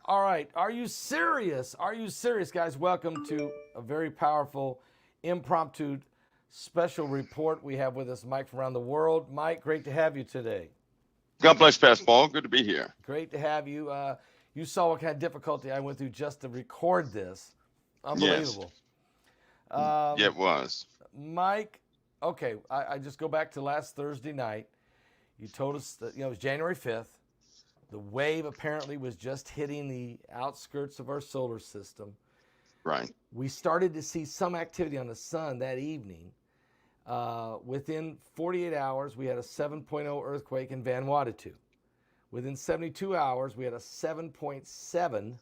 All right. Are you serious? Are you serious, guys? Welcome to a very powerful, impromptu special report. We have with us Mike from around the world. Mike, great to have you today. God bless, Pastor Paul. Good to be here. Great to have you. You saw what kind of difficulty I went through just to record this. Yes. Unbelievable. Yeah, Um, it was. Mike, okay, I just go back to last Thursday night. You told us that, it was January 5th. The wave apparently was just hitting the outskirts of our solar system. Right. We started to see some activity on the sun that evening. Within 48 hours, we had a 7.0 earthquake in Vanuatu. Within 72 hours, we had a 7.7.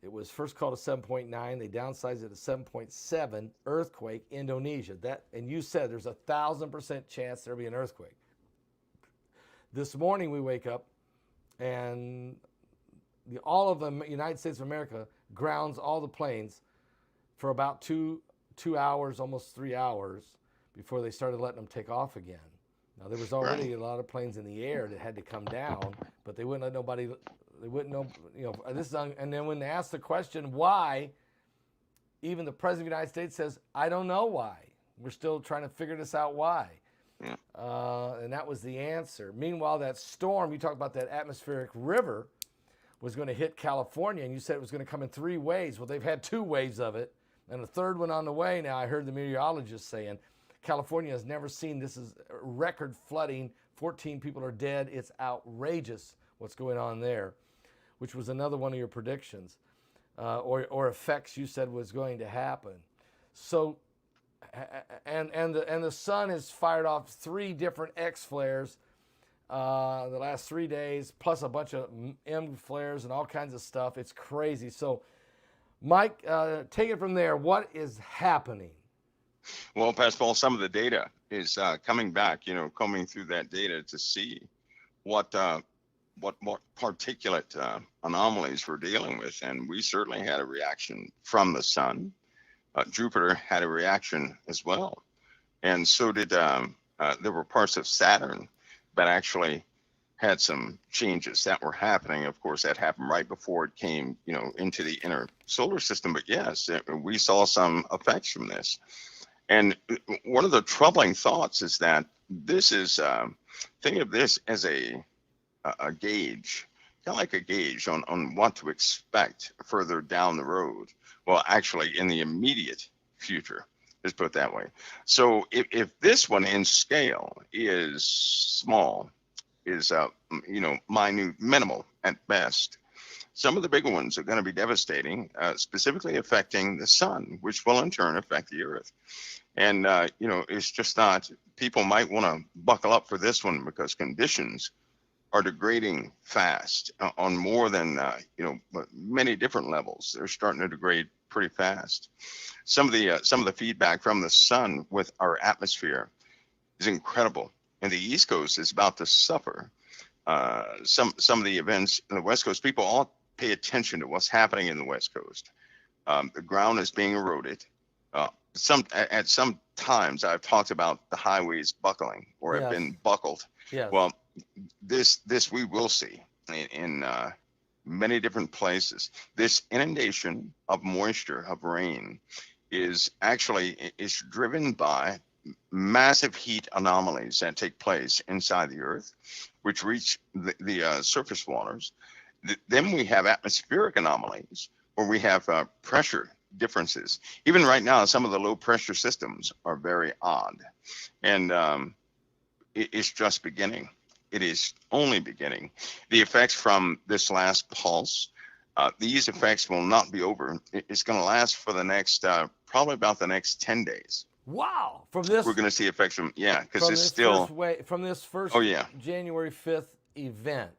It was first called a 7.9. They downsized it to 7.7 earthquake, Indonesia. And you said there's 1,000% chance there'll be an earthquake. This morning we wake up and all of the United States of America grounds all the planes for about two hours, almost 3 hours, before they started letting them take off again. Now there was already Right. a lot of planes in the air that had to come down, but they wouldn't let nobody. They wouldn't know. This is and then when they asked the question why, even the president of the United States says, "I don't know why. We're still trying to figure this out why." Yeah. And that was the answer. Meanwhile, that storm, you talked about that atmospheric river, was going to hit California, and you said it was going to come in 3 waves. Well, they've had 2 waves of it, and a third one on the way now. I heard the meteorologist saying California has never seen this is record flooding. 14 people are dead. It's outrageous what's going on there, which was another one of your predictions or effects you said was going to happen. So and the sun has fired off 3 different X flares the last 3 days, plus a bunch of M flares and all kinds of stuff. It's crazy. So, Mike, take it from there. What is happening? Well, Pastor Paul, some of the data is coming back. Combing through that data to see what what particulate anomalies we're dealing with, and we certainly had a reaction from the sun. Jupiter had a reaction as well, and so did there were parts of Saturn that actually had some changes that were happening. Of course, that happened right before it came, into the inner solar system. But yes, we saw some effects from this. And one of the troubling thoughts is that this is think of this as a gauge, kind of like a gauge on what to expect further down the road. Well, actually, in the immediate future, let's put it that way. So if this one in scale is small, is minute, minimal at best, some of the bigger ones are going to be devastating, specifically affecting the sun, which will in turn affect the earth. And it's just not. People might want to buckle up for this one because conditions are degrading fast on more than many different levels. They're starting to degrade pretty fast. Some of the feedback from the sun with our atmosphere is incredible, and the East Coast is about to suffer. Some of the events in the West Coast, people all pay attention to what's happening in the West Coast. The ground is being eroded. At some times, I've talked about the highways buckling or have Yes. been buckled. Yes. Well, this we will see in many different places. This inundation of moisture, of rain, is driven by massive heat anomalies that take place inside the earth, which reach the surface waters. Then we have atmospheric anomalies where we have pressure differences. Even right now, some of the low pressure systems are very odd, and it's just beginning. It is only beginning. The effects from this last pulse, these effects will not be over. It's going to last for the next, probably about the next 10 days. Wow! We're going to see effects because it's still. From this first Oh yeah, January 5th event.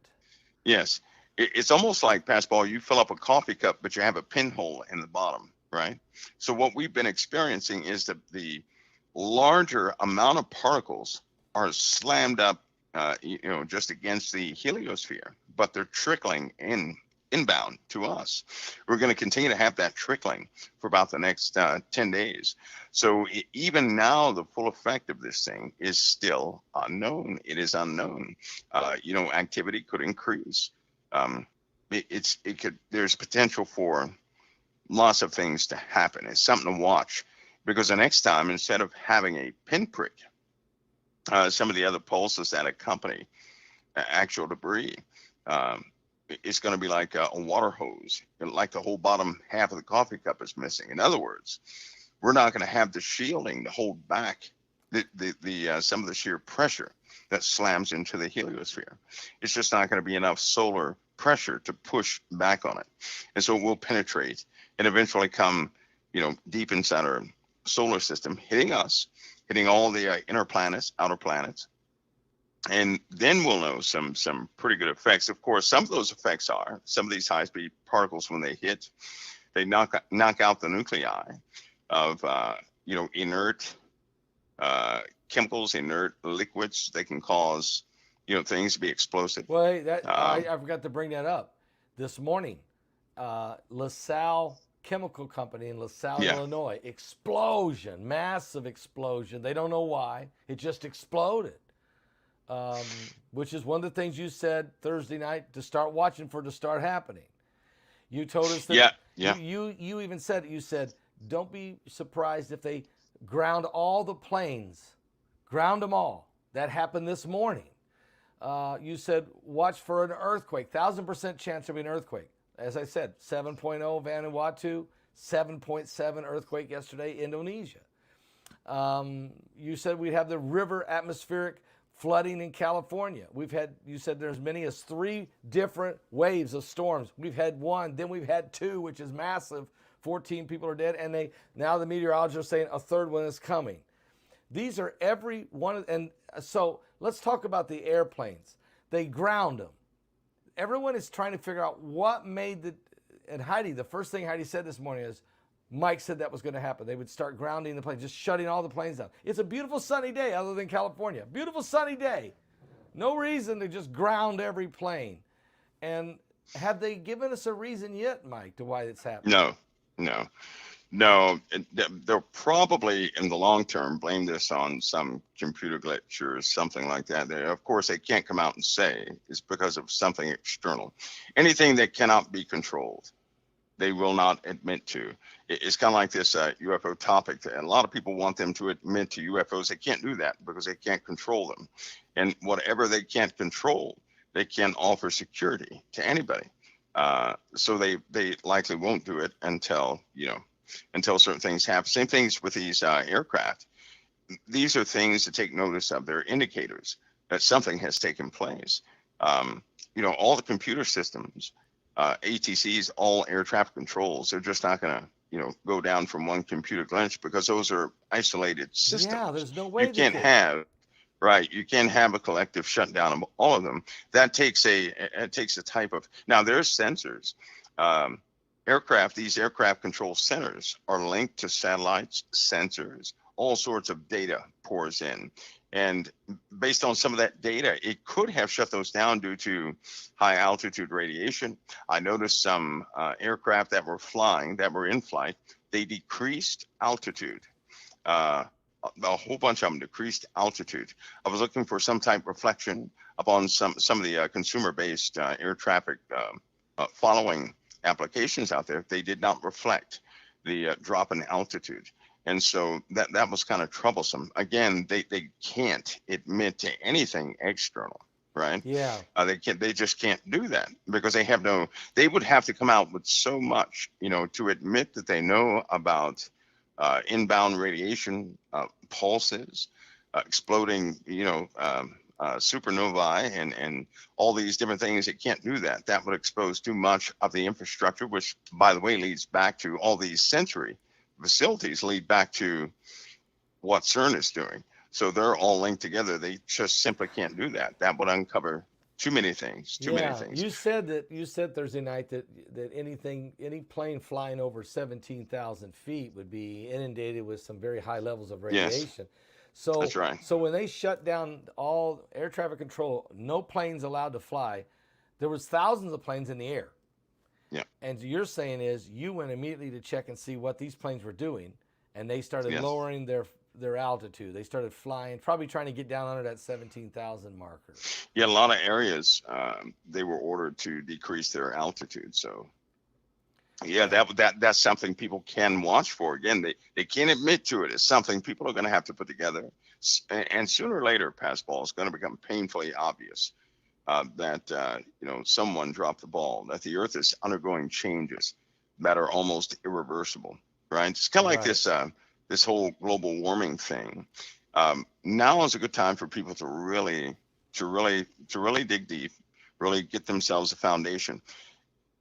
yes. It's almost like, Pastor Paul, you fill up a coffee cup, but you have a pinhole in the bottom, right? So what we've been experiencing is that the larger amount of particles are slammed up, just against the heliosphere, but they're trickling inbound to us. We're going to continue to have that trickling for about the next 10 days. So even now, the full effect of this thing is still unknown. It is unknown. Activity could increase. there's potential for lots of things to happen. It's something to watch, because the next time, instead of having a pinprick, some of the other pulses that accompany actual debris, um, it's going to be like a water hose, like the whole bottom half of the coffee cup is missing. In other words, we're not going to have the shielding to hold back the some of the sheer pressure that slams into the heliosphere. It's just not going to be enough solar pressure to push back on it, and so it will penetrate and eventually come, deep inside our solar system, hitting us, hitting all the inner planets, outer planets, and then we'll know some pretty good effects. Of course, some of those effects are some of these high-speed particles, when they hit, they knock out the nuclei of inert chemicals, inert liquids. They can cause things to be explosive. Well, hey, I forgot to bring that up. This morning, LaSalle Chemical Company in LaSalle, Illinois, explosion, massive explosion. They don't know why. It just exploded, which is one of the things you said Thursday night to start watching for to start happening. You told us that. You even said, don't be surprised if they ground all the planes, ground them all. That happened this morning. You said, watch for an earthquake, 1,000% chance there'll be an earthquake. As I said, 7.0 Vanuatu, 7.7 earthquake yesterday, Indonesia. You said we'd have the river atmospheric flooding in California. You said there's many as 3 different waves of storms. We've had 1, then we've had 2, which is massive. 14 people are dead, and now the meteorologists are saying a 3rd one is coming. These are every one, and so let's talk about the airplanes. They ground them. Everyone is trying to figure out what made and Heidi, the first thing Heidi said this morning is, Mike said that was going to happen. They would start grounding the planes, just shutting all the planes down. It's a beautiful sunny day other than California. Beautiful sunny day. No reason to just ground every plane. And have they given us a reason yet, Mike, to why it's happening? No. They'll probably, in the long term, blame this on some computer glitch or something like that. Of course, they can't come out and say it's because of something external. Anything that cannot be controlled, they will not admit to. It's kind of like this UFO topic. And a lot of people want them to admit to UFOs. They can't do that because they can't control them. And whatever they can't control, they can't offer security to anybody. So they likely won't do it until certain things happen. Same things with these aircraft. These are things to take notice of. They're indicators that something has taken place. All the computer systems, ATCs, all air traffic controls, they're just not going to, go down from one computer glitch, because those are isolated systems. Yeah, there's no way you can't have a collective shutdown of all of them. That takes a type of, now there's sensors. These aircraft control centers are linked to satellites, sensors, all sorts of data pours in. And based on some of that data, it could have shut those down due to high altitude radiation. I noticed some aircraft that were in flight, they decreased altitude. A whole bunch of them decreased altitude. I was looking for some type of reflection upon some of the consumer-based air traffic following applications out there. They did not reflect the drop in altitude. And so that was kind of troublesome. Again, they can't admit to anything external, right? Yeah. They just can't do that, because they would have to come out with so much, to admit that they know about inbound radiation pulses, exploding, supernovae and all these different things. It can't do that. That would expose too much of the infrastructure, which, by the way, leads back to all these sensory facilities, lead back to what CERN is doing. So they're all linked together. They just simply can't do that. That would uncover too many things. Many things. You said Thursday night that any plane flying over 17,000 feet would be inundated with some very high levels of radiation. Yes. So that's right. So when they shut down all air traffic control, no planes allowed to fly, there was thousands of planes in the air. Yeah. And you're saying is you went immediately to check and see what these planes were doing, and they started lowering their their altitude. They started flying, probably trying to get down under that 17,000 marker. Yeah, a lot of areas they were ordered to decrease their altitude. So yeah, that's something people can watch for. Again, they can't admit to it. It's something people are going to have to put together, and sooner or later, Passball, is going to become painfully obvious that someone dropped the ball, that the Earth is undergoing changes that are almost irreversible. Right? It's kind of like this whole global warming thing. Now is a good time for people to really dig deep, really get themselves a foundation.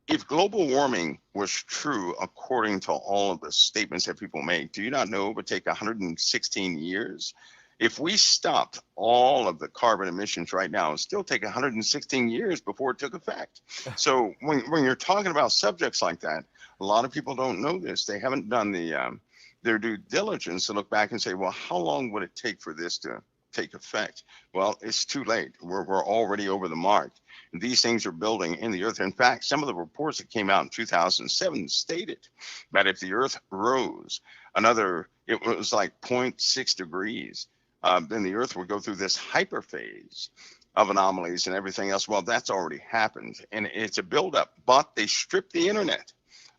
If global warming was true, according to all of the statements that people make, do you not know it would take 116 years? If we stopped all of the carbon emissions right now, it would still take 116 years before it took effect. So when you're talking about subjects like that, a lot of people don't know this. They haven't done their due diligence to look back and say, well, how long would it take for this to take effect? Well, it's too late. We're already over the mark. These things are building in the Earth. In fact, some of the reports that came out in 2007 stated that if the Earth rose it was like 0.6 degrees, then the Earth would go through this hyperphase of anomalies and everything else. Well, that's already happened, and it's a buildup. But they stripped the internet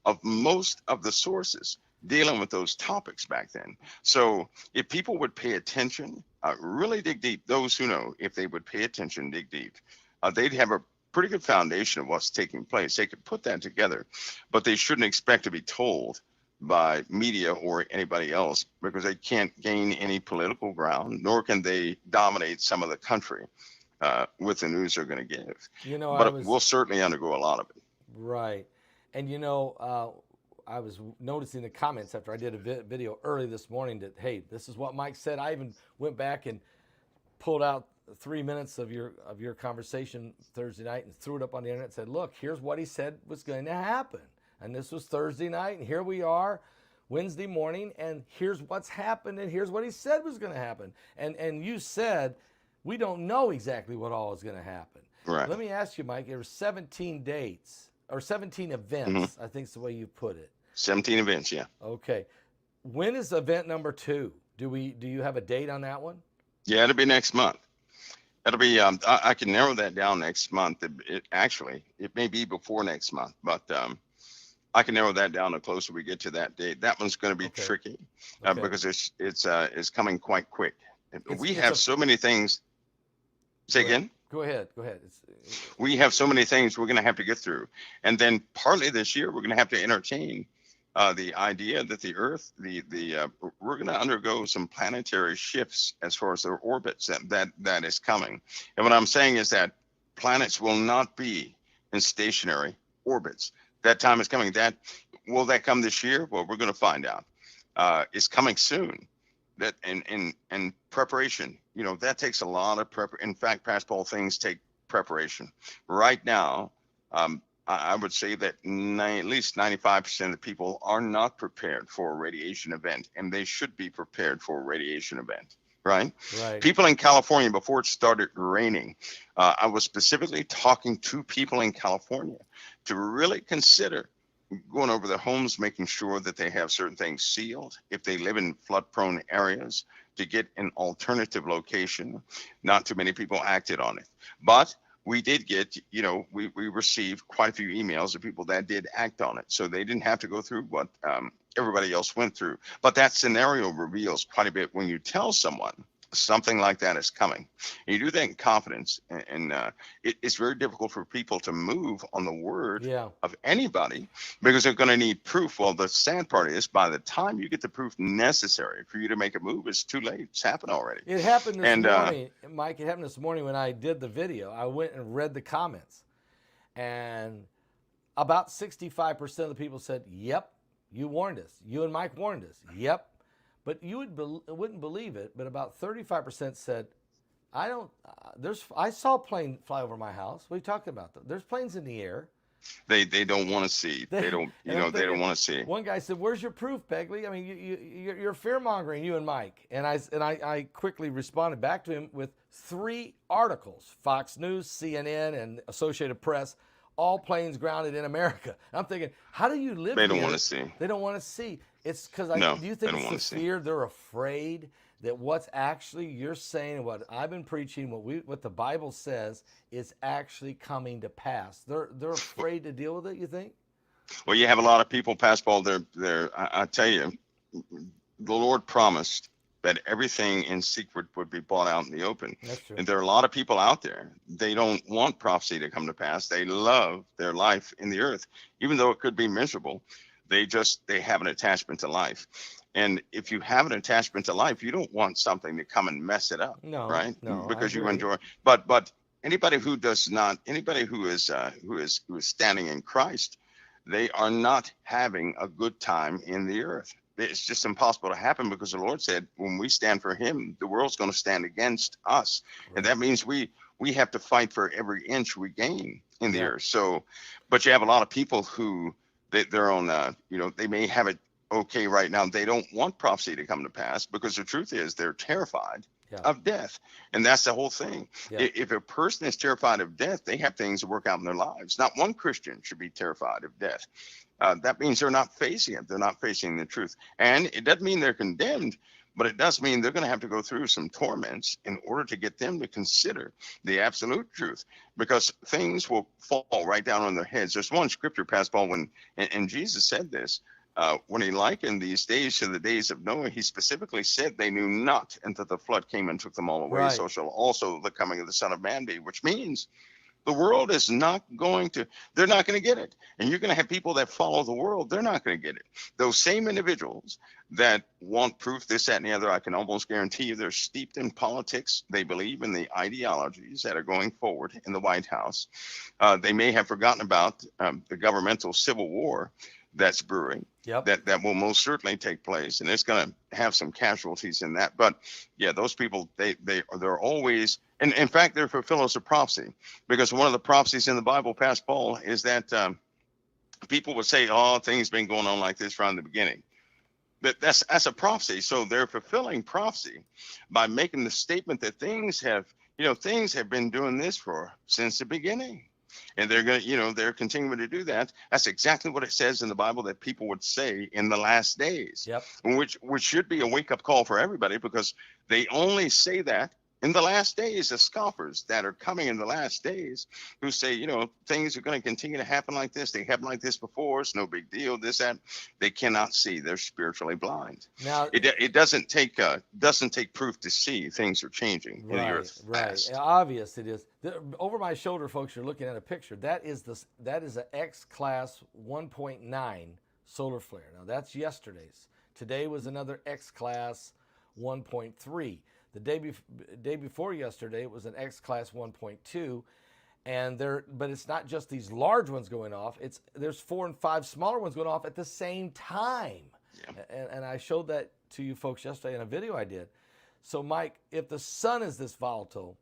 of most of the sources dealing with those topics back then. So if people would pay attention, really dig deep, those who know, if they would pay attention, dig deep, they'd have a pretty good foundation of what's taking place. They could put that together, but they shouldn't expect to be told by media or anybody else, because they can't gain any political ground, nor can they dominate some of the country with the news they're going to give. But we'll certainly undergo a lot of it. Right. And I was noticing the comments after I did a video early this morning that, hey, this is what Mike said. I even went back and pulled out 3 minutes of your conversation Thursday night and threw it up on the internet and said, look, here's what he said was going to happen. And this was Thursday night, and here we are Wednesday morning, and here's what's happened, and here's what he said was going to happen. And you said, we don't know exactly what all is going to happen. Right. Let me ask you, Mike, there were 17 dates, or 17 events, I think is the way you put it. 17 events, yeah. Okay. When is event number 2? Do you have a date on that one? Yeah, it'll be next month. It'll be, I can narrow that down next month. It may be before next month, but I can narrow that down the closer we get to that date. That one's going to be tricky because it's coming quite quick. We have so many things. Say again? Go ahead. We have so many things we're going to have to get through. And then partly this year, we're going to have to entertain the idea that the Earth, we're going to undergo some planetary shifts as far as their orbits. That is coming. And what I'm saying is that planets will not be in stationary orbits. That time is coming. Will that come this year? Well, we're going to find out. It's coming soon. That in preparation, that takes a lot of prep. In fact, Passball, things take preparation. Right now, I would say that at least 95% of the people are not prepared for a radiation event, and they should be prepared for a radiation event. Right? People in California, before it started raining, I was specifically talking to people in California to really consider going over their homes, making sure that they have certain things sealed. If they live in flood-prone areas, to get an alternative location. Not too many people acted on it, but we did get, we received quite a few emails of people that did act on it. So they didn't have to go through what everybody else went through. But that scenario reveals quite a bit when you tell someone something like that is coming. And you do that in confidence, and it's very difficult for people to move on the word of anybody because they're going to need proof. Well, the sad part is by the time you get the proof necessary for you to make a move, it's too late. It's happened already. It happened this morning, Mike. It happened this morning when I did the video. I went and read the comments, and about 65% of the people said, yep, you warned us. You and Mike warned us. Yep. But you wouldn't believe it, but about 35% said, I saw a plane fly over my house. What are you talking about? There's planes in the air. They don't want to see. They don't want to see. One guy said, where's your proof, Begley? I mean, you're fear-mongering, you and Mike. And I quickly responded back to him with 3 articles, Fox News, CNN, and Associated Press, all planes grounded in America. I'm thinking, how do you live They here? don't want to see. They don't want to see. It's because No, do you they think don't it's want the to see. fear? They're afraid that what's actually you're saying, what I've been preaching, what the Bible says is actually coming to pass. They're afraid to deal with it. You think? Well, you have a lot of people, Pastor Paul. I tell you, the Lord promised that everything in secret would be brought out in the open. That's true. And there are a lot of people out there. They don't want prophecy to come to pass. They love their life in the earth, even though it could be miserable. They have an attachment to life. And if you have an attachment to life, you don't want something to come and mess it up, No, right? no, Because I you agree. enjoy. But anybody who does not, anybody who is standing in Christ, they are not having a good time in the earth. It's just impossible to happen because the Lord said, when we stand for Him, the world's going to stand against us, and that means we have to fight for every inch we gain in the Yeah. earth. So, but you have a lot of people who they're on, they may have it okay right now. They don't want prophecy to come to pass because the truth is they're terrified Yeah. of death, and that's the whole thing. Yeah. If a person is terrified of death, they have things to work out in their lives. Not one Christian should be terrified of death. That means they're not facing it. They're not facing the truth. And it doesn't mean they're condemned, but it does mean they're going to have to go through some torments in order to get them to consider the absolute truth, because things will fall right down on their heads. There's one scripture, Pastor Paul, and Jesus said this, when he likened these days to the days of Noah, he specifically said they knew not until the flood came and took them all away. Right. So shall also the coming of the Son of Man be, which means the world is not going to, they're not going to get it. And you're going to have people that follow the world. They're not going to get it. Those same individuals that want proof, this, that, and the other, I can almost guarantee you they're steeped in politics. They believe in the ideologies that are going forward in the White House. They may have forgotten about the governmental civil war that's brewing. Yep. That will most certainly take place, and it's going to have some casualties in that. But yeah, those people, they're always, and in fact, they're fulfillers of prophecy, because one of the prophecies in the Bible, Pastor Paul, is that people would say, "Oh, things been going on like this from the beginning." But that's a prophecy, so they're fulfilling prophecy by making the statement that things have been doing this since the beginning. And they're going to, they're continuing to do that. That's exactly what it says in the Bible that people would say in the last days. Yep. Which should be a wake-up call for everybody, because they only say that in the last days. The scoffers that are coming in the last days, who say, things are going to continue to happen like this. They happened like this before. It's no big deal. This, that. They cannot see. They're spiritually blind. Now It doesn't take proof to see things are changing in the earth right. fast. Obvious it is. Over my shoulder, folks, you're looking at a picture. That is an X-Class 1.9 solar flare. Now that's yesterday's. Today was another X-Class 1.3. The day before yesterday, it was an X-Class 1.2, but it's not just these large ones going off. There's 4 and 5 smaller ones going off at the same time. Yeah. And I showed that to you folks yesterday in a video I did. So, Mike, if the sun is this volatile,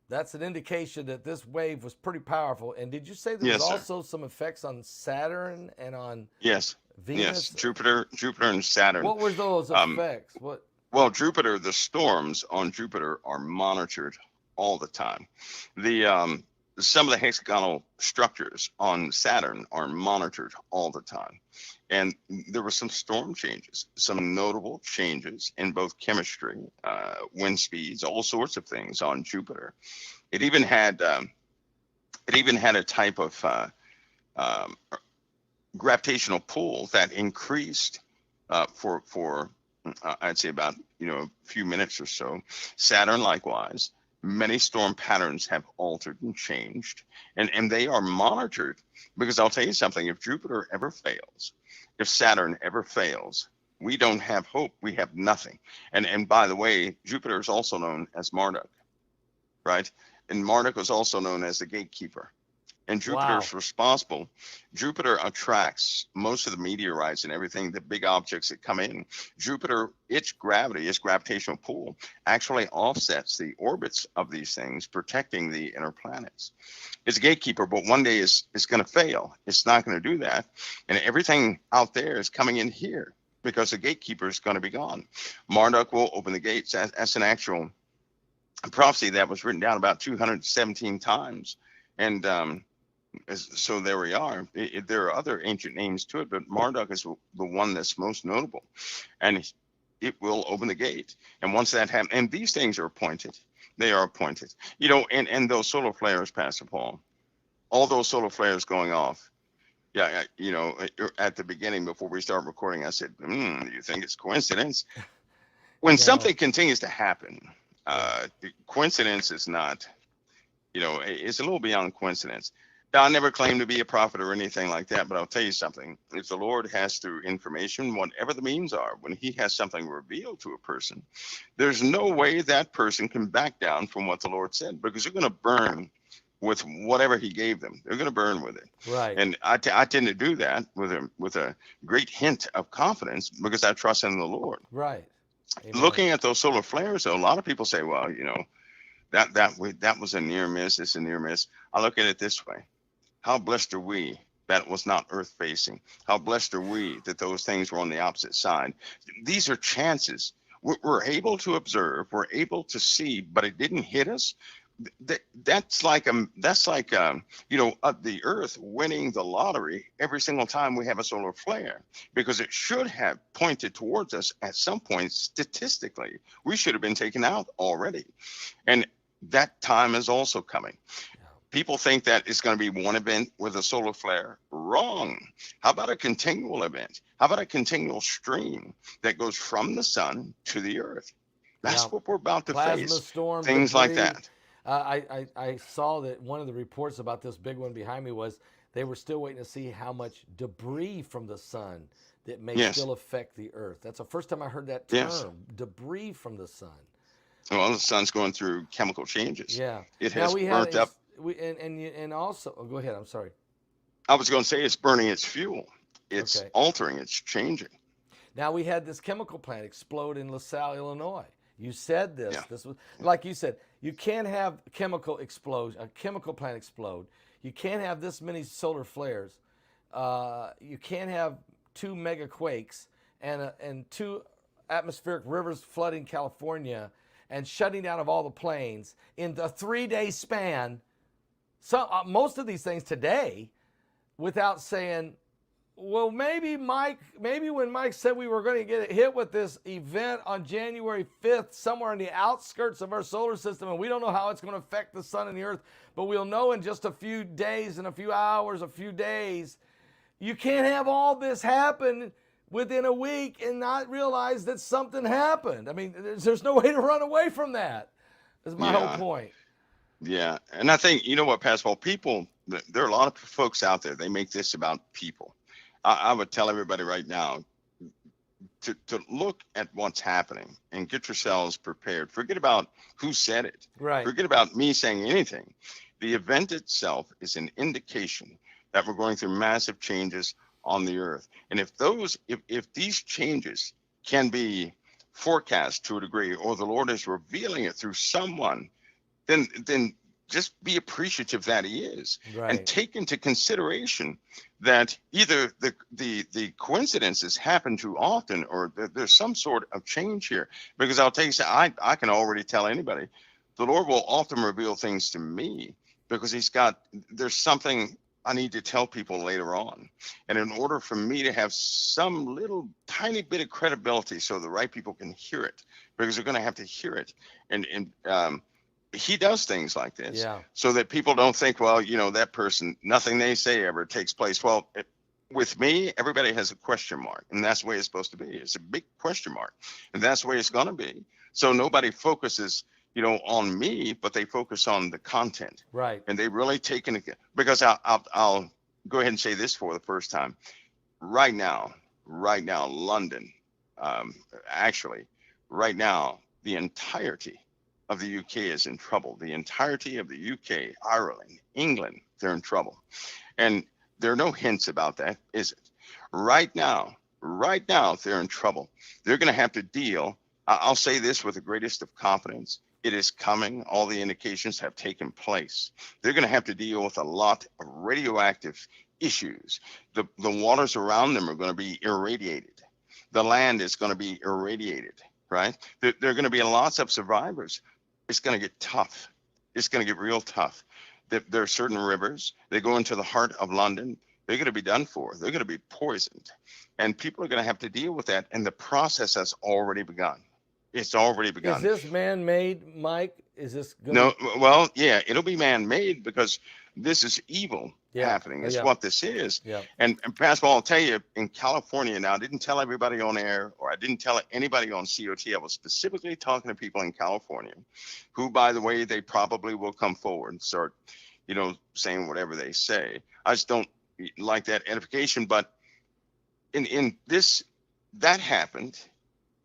that's an indication that this wave was pretty powerful. And did you say there was also some effects on Saturn and on Venus? Yes, Jupiter and Saturn. What were those effects? Well, Jupiter, the storms on Jupiter are monitored all the time. Some of the hexagonal structures on Saturn are monitored all the time. And there were some storm changes, some notable changes in both chemistry, wind speeds, all sorts of things on Jupiter. It even had a type of gravitational pull that increased for I'd say about a few minutes or so. Saturn likewise. Many storm patterns have altered and changed, and they are monitored, because I'll tell you something: if Jupiter ever fails, if Saturn ever fails, we don't have hope. We have nothing. And by the way, Jupiter is also known as Marduk, right? And Marduk was also known as the gatekeeper. And Jupiter is responsible. Jupiter attracts most of the meteorites and everything, the big objects that come in. Jupiter, its gravity, its gravitational pull, actually offsets the orbits of these things, protecting the inner planets. It's a gatekeeper, but one day it's going to fail. It's not going to do that. And everything out there is coming in here, because the gatekeeper is going to be gone. Marduk will open the gates. That's an actual prophecy that was written down about 217 times. And So there we are. There are other ancient names to it, but Marduk is the one that's most notable, and it will open the gate. And once that happens, and these things are appointed, they are appointed. And those solar flares, Pastor Paul, all those solar flares going off. Yeah, at the beginning before we start recording, I said, "Do you think it's coincidence?" When No. something continues to happen, Yeah. coincidence is not. It's a little beyond coincidence. Now, I never claim to be a prophet or anything like that, but I'll tell you something. If the Lord has through information, whatever the means are, when he has something revealed to a person, there's no way that person can back down from what the Lord said, because they're going to burn with whatever he gave them. They're going to burn with it. Right. And I tend to do that with a great hint of confidence because I trust in the Lord. Right. Amen. Looking at those solar flares, though, a lot of people say, well, that was a near miss. It's a near miss. I look at it this way. How blessed are we that it was not earth facing? How blessed are we that those things were on the opposite side? These are chances. We're able to observe, we're able to see, but it didn't hit us. That's like the earth winning the lottery every single time we have a solar flare, because it should have pointed towards us at some point. Statistically, we should have been taken out already, and that time is also coming. People think that it's going to be one event with a solar flare. Wrong. How about a continual event? How about a continual stream that goes from the sun to the earth? That's Yeah. what we're about to Plasma face. storm, Things like debris. that. I saw that one of the reports about this big one behind me was they were still waiting to see how much debris from the sun that may Yes. still affect the earth. That's the first time I heard that term, Yes. debris from the sun. Well, the sun's going through chemical changes. Yeah. It Now has we burnt had up. and also go ahead. I'm sorry. I was going to say it's burning its fuel. It's Okay. altering. It's changing. Now we had this chemical plant explode in LaSalle, Illinois. You said this. Yeah. This was like you said. You can't have a chemical plant explode. You can't have this many solar flares. You can't have 2 mega quakes and 2 atmospheric rivers flooding California and shutting down of all the planes in the 3-day span. So most of these things today, without saying, well, maybe when Mike said we were going to get hit with this event on January 5th, somewhere in the outskirts of our solar system, and we don't know how it's going to affect the sun and the earth, but we'll know in just a few days and a few hours, a few days. You can't have all this happen within a week and not realize that something happened. I mean, there's no way to run away from that. That's my whole point. Yeah. And I think, you know what, Pastor Paul, there are a lot of folks out there, they make this about people. I would tell everybody right now to look at what's happening and get yourselves prepared. Forget about who said it. Right. Forget about me saying anything. The event itself is an indication that we're going through massive changes on the earth. And if these changes can be forecast to a degree, or the Lord is revealing it through someone, then just be appreciative that he is, Right. and take into consideration that either the coincidences happen too often, or there's some sort of change here. Because I'll tell you, I can already tell anybody, the Lord will often reveal things to me because there's something I need to tell people later on. And in order for me to have some little tiny bit of credibility so the right people can hear it, because they're going to have to hear it. And he does things like this, Yeah. so that people don't think, well, that person, nothing they say ever takes place. Well, with me, everybody has a question mark, and that's the way it's supposed to be. It's a big question mark, and that's the way it's going to be. So nobody focuses, on me, but they focus on the content. Right. And they really take into, because I'll go ahead and say this for the first time. Right now, London, actually, right now, the entirety of the UK is in trouble. The entirety of the UK, Ireland, England, they're in trouble. And there are no hints about that, is it? Right now, they're in trouble. They're going to have to deal. I'll say this with the greatest of confidence. It is coming. All the indications have taken place. They're going to have to deal with a lot of radioactive issues. The waters around them are going to be irradiated. The land is going to be irradiated, right? There are going to be lots of survivors. It's going to get tough. It's going to get real tough. There are certain rivers, they go into the heart of London, they're going to be done for. They're going to be poisoned. And people are going to have to deal with that. And the process has already begun. It's already Is begun. this man-made, Mike? Is this going No, well, yeah, it'll be man-made because this is evil happening. It's Yeah. what this is. Yeah. And Pastor Paul, I'll tell you, in California now, I didn't tell everybody on air, or I didn't tell anybody on COT. I was specifically talking to people in California who, by the way, they probably will come forward and start, saying whatever they say. I just don't like that edification. But in this, that happened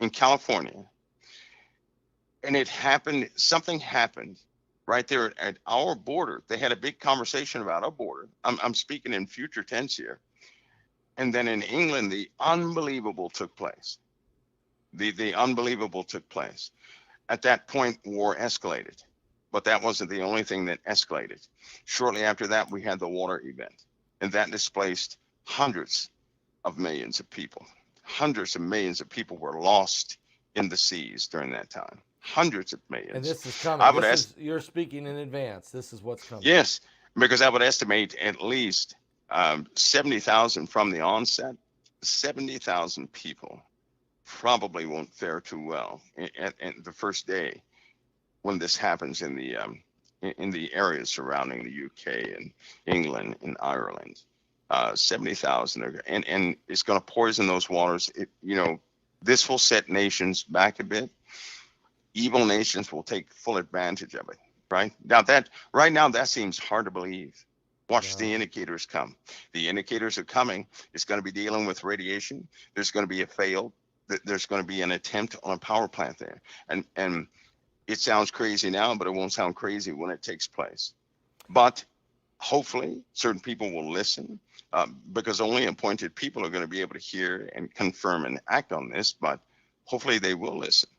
in California. And something happened right there at our border. They had a big conversation about our border. I'm speaking in future tense here. And then in England, the unbelievable took place. The unbelievable took place. At that point, war escalated. But that wasn't the only thing that escalated. Shortly after that, we had the water event. And that displaced hundreds of millions of people. Hundreds of millions of people were lost in the seas during that time. Hundreds of millions. And this is coming. You're speaking in advance. This is what's coming. Yes, because I would estimate at least 70,000 from the onset. 70,000 people probably won't fare too well at the first day when this happens in the areas surrounding the UK and England and Ireland. 70,000, and it's going to poison those waters. This will set nations back a bit. Evil nations will take full advantage of it. Right now, that seems hard to believe. Watch the indicators come. The indicators are coming. It's going to be dealing with radiation. There's going to be there's going to be an attempt on a power plant there. And it sounds crazy now, but it won't sound crazy when it takes place. But hopefully certain people will listen, because only appointed people are going to be able to hear and confirm and act on this, but hopefully they will listen.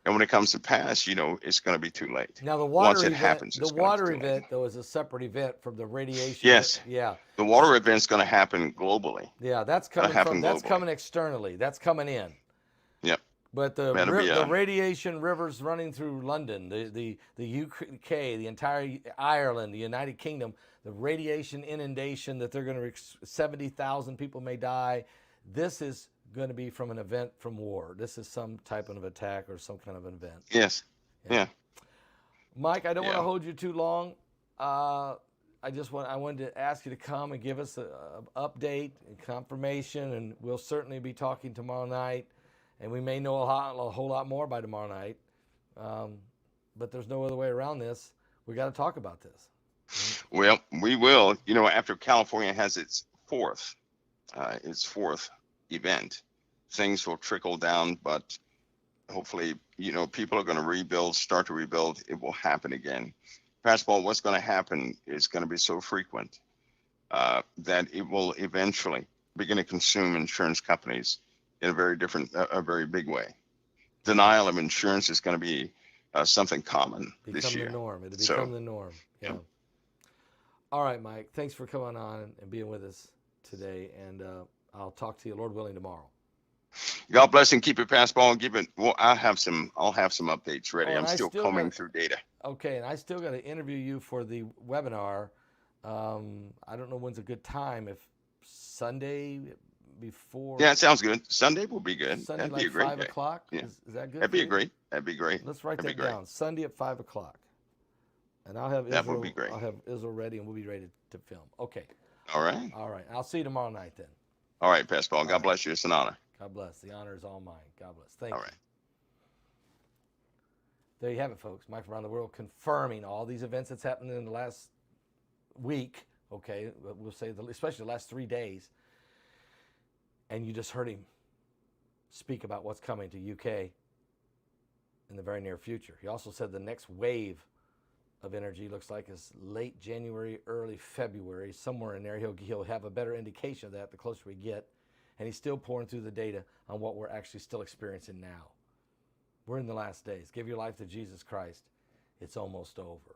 And when it comes to pass, it's going to be too late. Now the water Once it event, happens, the water event though is a separate event from the radiation. Yes. Yeah. The water event's going to happen globally. Yeah, that's coming that's coming externally. That's coming in. Yep. But the radiation rivers running through London, the UK, the entire Ireland, the United Kingdom, the radiation inundation that they're going to 70,000 people may die. This is going to be from an event from war. This is some type of attack or some kind of an event. Yes. Yeah. Mike, I don't want to hold you too long. I wanted to ask you to come and give us an update and confirmation, and we'll certainly be talking tomorrow night, and we may know a whole lot more by tomorrow night. But there's no other way around this. We got to talk about this. Well, we will. After California has its fourth event, things will trickle down, but hopefully, people are going to start to rebuild. It will happen again. Pastor Paul, what's going to happen is going to be so frequent that it will eventually begin to consume insurance companies in a very big way. Denial of insurance is going to be something common this year. It'll become the norm. Yeah. All right, Mike. Thanks for coming on and being with us today, and I'll talk to you, Lord willing, tomorrow. God bless and keep it, Pastor Paul. I'll have some updates ready. I'm still combing through data. Okay, and I still got to interview you for the webinar. I don't know when's a good time. If Sunday before. Yeah, it sounds good. Sunday will be good. Sunday, that'd be a great 5 day. o'clock. Yeah. Is that good? That'd be great. Let's write that down. Sunday at 5 o'clock. And I'll have that would be great. I'll have Israel ready, and we'll be ready to film. Okay. All right. All right. I'll see you tomorrow night then. All right, Pastor Paul. God bless you. It's an honor. God bless. The honor is all mine. God bless. Thank you. All right. There you have it, folks. Mike Around the World confirming all these events that's happened in the last week. Okay, we'll say especially the last 3 days. And you just heard him speak about what's coming to UK in the very near future. He also said the next wave of energy looks like is late January, early February, somewhere in there. He'll have a better indication of that the closer we get. And he's still pouring through the data on what we're actually still experiencing now. We're in the last days. Give your life to Jesus Christ. It's almost over.